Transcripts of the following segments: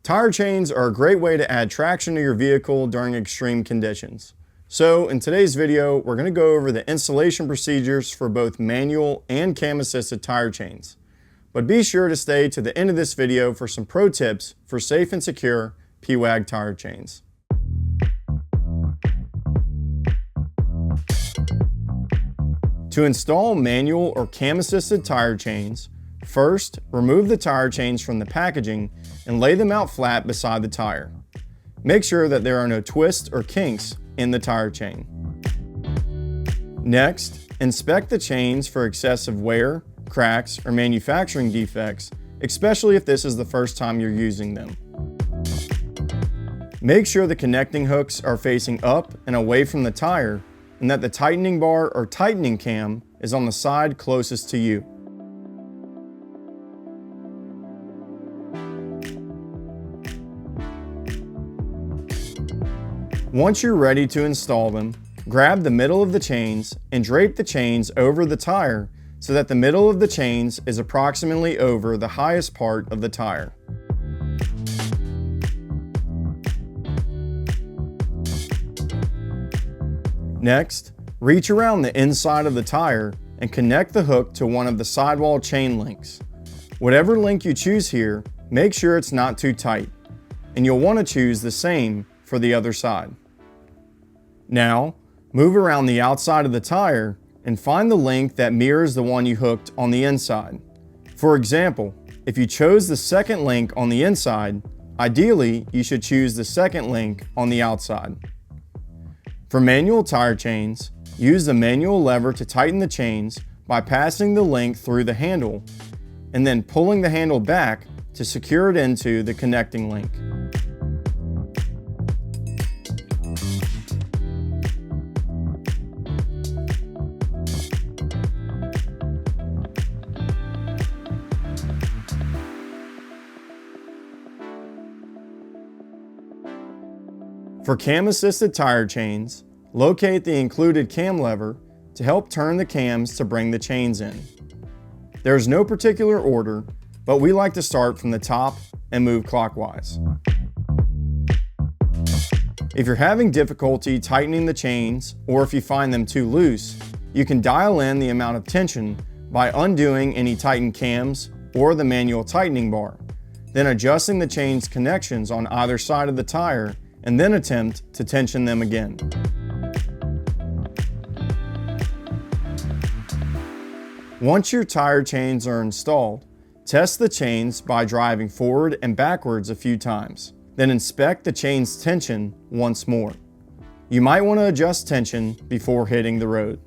Tire chains are a great way to add traction to your vehicle during extreme conditions. So in today's video, we're going to go over the installation procedures for both manual and cam-assisted tire chains. But be sure to stay to the end of this video for some pro tips for safe and secure Pewag tire chains. To install manual or cam-assisted tire chains, first remove the tire chains from the packaging and lay them out flat beside the tire. Make sure that there are no twists or kinks in the tire chain. Next, inspect the chains for excessive wear, cracks, or manufacturing defects, especially if this is the first time you're using them. Make sure the connecting hooks are facing up and away from the tire, and that the tightening bar or tightening cam is on the side closest to you. Once you're ready to install them, grab the middle of the chains and drape the chains over the tire so that the middle of the chains is approximately over the highest part of the tire. Next, reach around the inside of the tire and connect the hook to one of the sidewall chain links. Whatever link you choose here, make sure it's not too tight, and you'll want to choose the same for the other side. Now, move around the outside of the tire and find the link that mirrors the one you hooked on the inside. For example, if you chose the second link on the inside, ideally you should choose the second link on the outside. For manual tire chains, use the manual lever to tighten the chains by passing the link through the handle and then pulling the handle back to secure it into the connecting link. For cam-assisted tire chains, locate the included cam lever to help turn the cams to bring the chains in. There is no particular order, but we like to start from the top and move clockwise. If you're having difficulty tightening the chains, or if you find them too loose, you can dial in the amount of tension by undoing any tightened cams or the manual tightening bar, then adjusting the chain's connections on either side of the tire and then attempt to tension them again. Once your tire chains are installed, test the chains by driving forward and backwards a few times. Then inspect the chain's tension once more. You might want to adjust tension before hitting the road.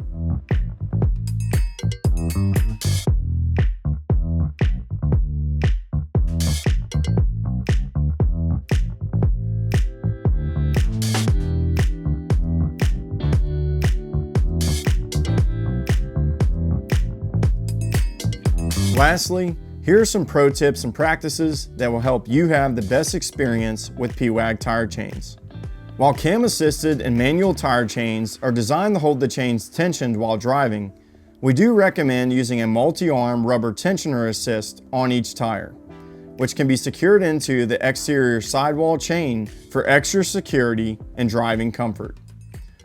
Lastly, here are some pro tips and practices that will help you have the best experience with Pewag tire chains. While cam-assisted and manual tire chains are designed to hold the chains tensioned while driving, we do recommend using a multi-arm rubber tensioner assist on each tire, which can be secured into the exterior sidewall chain for extra security and driving comfort.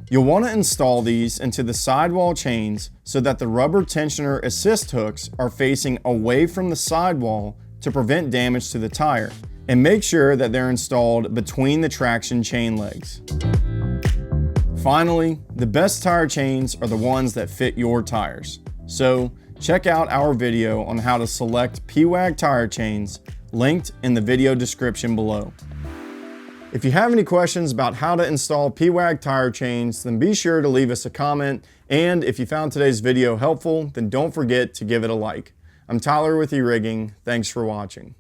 You'll want to install these into the sidewall chains so that the rubber tensioner assist hooks are facing away from the sidewall to prevent damage to the tire, and make sure that they're installed between the traction chain legs. Finally, the best tire chains are the ones that fit your tires. So check out our video on how to select Pewag tire chains, linked in the video description below. If you have any questions about how to install Pewag tire chains, then be sure to leave us a comment, and if you found today's video helpful, then don't forget to give it a like. I'm Tyler with E-Rigging. Thanks for watching.